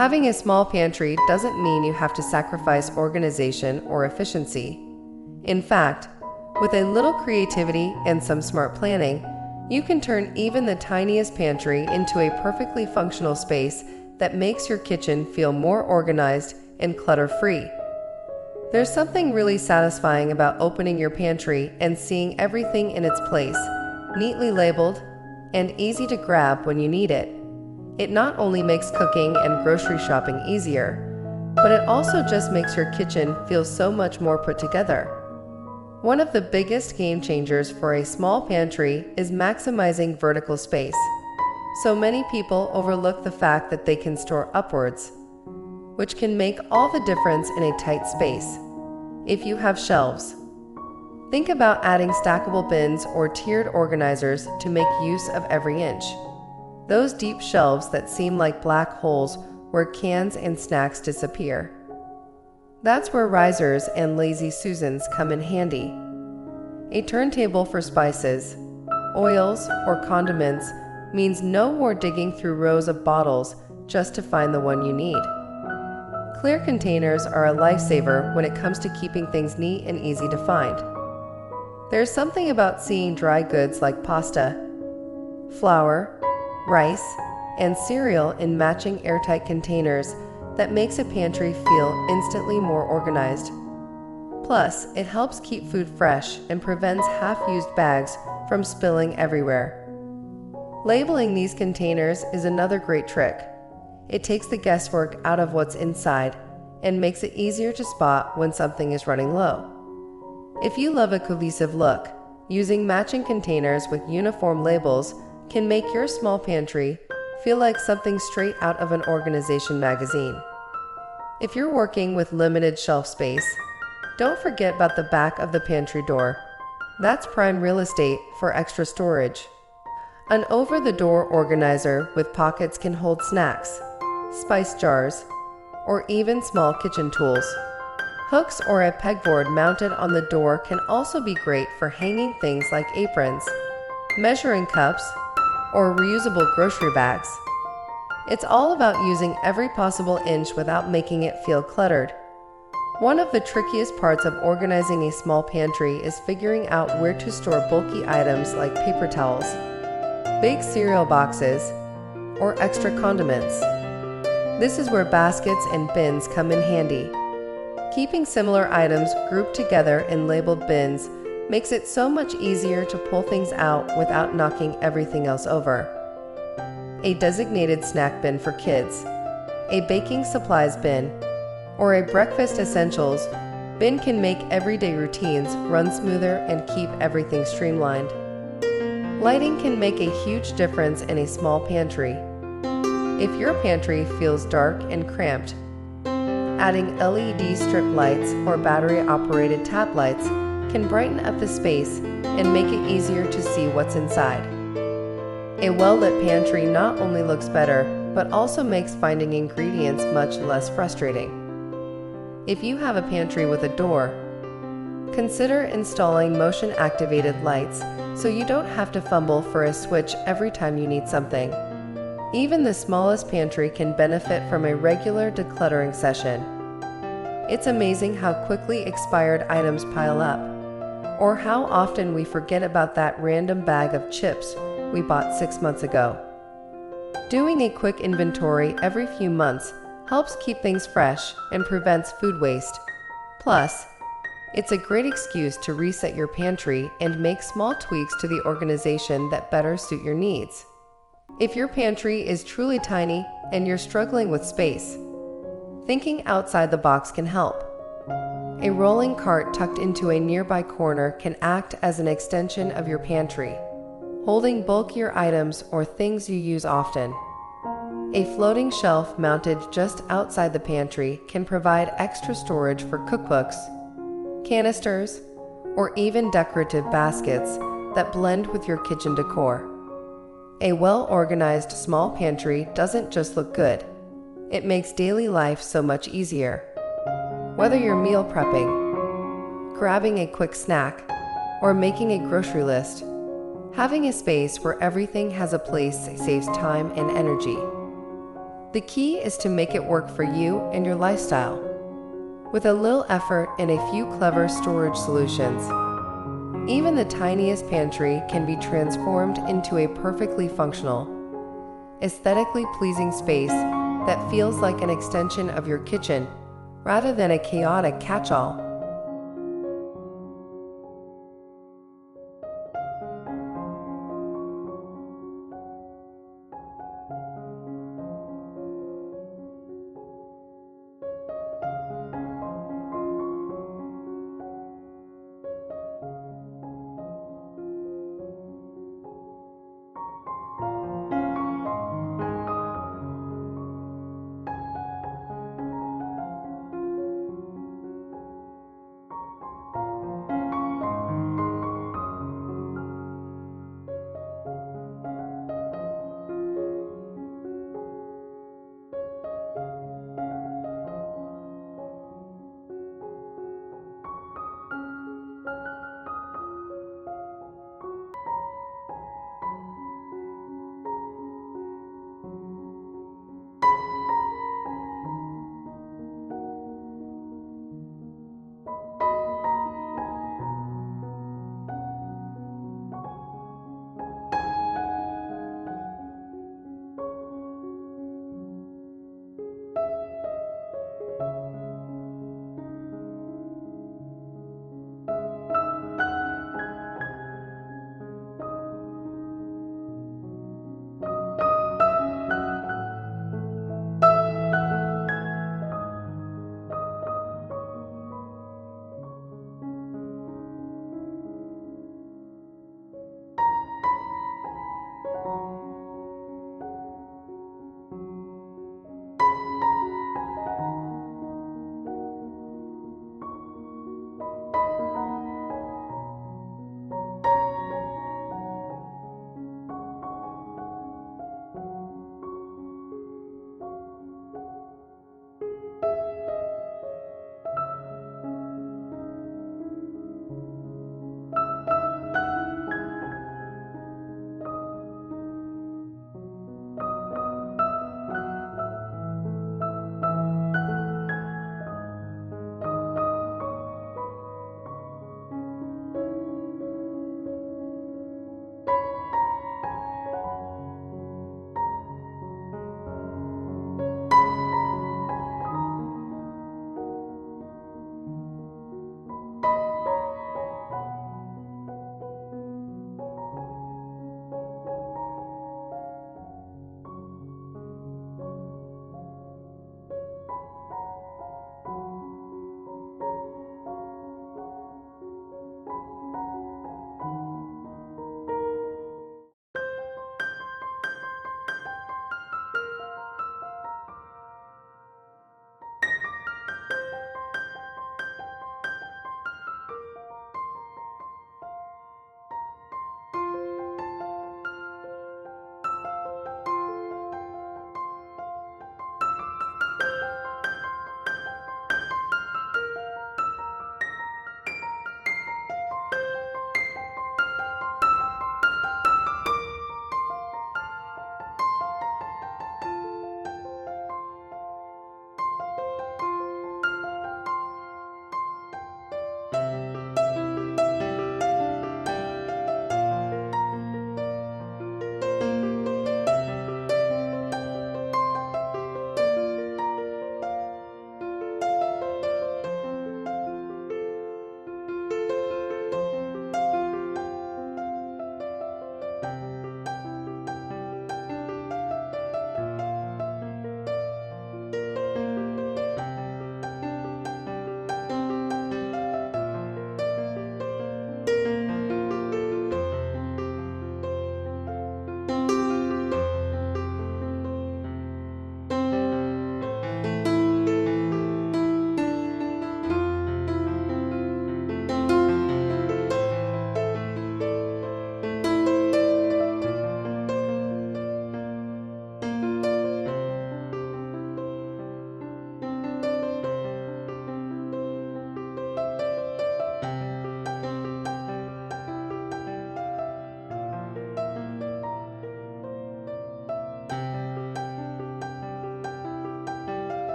Having a small pantry doesn't mean you have to sacrifice organization or efficiency. In fact, with a little creativity and some smart planning, you can turn even the tiniest pantry into a perfectly functional space that makes your kitchen feel more organized and clutter-free. There's something really satisfying about opening your pantry and seeing everything in its place, neatly labeled, and easy to grab when you need it. It not only makes cooking and grocery shopping easier, but it also just makes your kitchen feel so much more put together. One of the biggest game changers for a small pantry is maximizing vertical space. So many people overlook the fact that they can store upwards, which can make all the difference in a tight space. If you have shelves, think about adding stackable bins or tiered organizers to make use of every inch. Those deep shelves that seem like black holes where cans and snacks disappear. That's where risers and lazy Susans come in handy. A turntable for spices, oils, or condiments means no more digging through rows of bottles just to find the one you need. Clear containers are a lifesaver when it comes to keeping things neat and easy to find. There's something about seeing dry goods like pasta, flour, rice, and cereal in matching airtight containers that makes a pantry feel instantly more organized. Plus, it helps keep food fresh and prevents half-used bags from spilling everywhere. Labeling these containers is another great trick. It takes the guesswork out of what's inside and makes it easier to spot when something is running low. If you love a cohesive look, using matching containers with uniform labels can make your small pantry feel like something straight out of an organization magazine. If you're working with limited shelf space, don't forget about the back of the pantry door. That's prime real estate for extra storage. An over-the-door organizer with pockets can hold snacks, spice jars, or even small kitchen tools. Hooks or a pegboard mounted on the door can also be great for hanging things like aprons, measuring cups, or reusable grocery bags. It's all about using every possible inch without making it feel cluttered. One of the trickiest parts of organizing a small pantry is figuring out where to store bulky items like paper towels, big cereal boxes, or extra condiments. This is where baskets and bins come in handy. Keeping similar items grouped together in labeled bins makes it so much easier to pull things out without knocking everything else over. A designated snack bin for kids, a baking supplies bin, or a breakfast essentials bin can make everyday routines run smoother and keep everything streamlined. Lighting can make a huge difference in a small pantry. If your pantry feels dark and cramped, adding LED strip lights or battery-operated tap lights can brighten up the space and make it easier to see what's inside. A well-lit pantry not only looks better, but also makes finding ingredients much less frustrating. If you have a pantry with a door, consider installing motion-activated lights so you don't have to fumble for a switch every time you need something. Even the smallest pantry can benefit from a regular decluttering session. It's amazing how quickly expired items pile up, or how often we forget about that random bag of chips we bought 6 months ago. Doing a quick inventory every few months helps keep things fresh and prevents food waste. Plus, it's a great excuse to reset your pantry and make small tweaks to the organization that better suit your needs. If your pantry is truly tiny and you're struggling with space, thinking outside the box can help. A rolling cart tucked into a nearby corner can act as an extension of your pantry, holding bulkier items or things you use often. A floating shelf mounted just outside the pantry can provide extra storage for cookbooks, canisters, or even decorative baskets that blend with your kitchen decor. A well-organized small pantry doesn't just look good, it makes daily life so much easier. Whether you're meal prepping, grabbing a quick snack, or making a grocery list, having a space where everything has a place saves time and energy. The key is to make it work for you and your lifestyle. With a little effort and a few clever storage solutions, even the tiniest pantry can be transformed into a perfectly functional, aesthetically pleasing space that feels like an extension of your kitchen rather than a chaotic catch-all.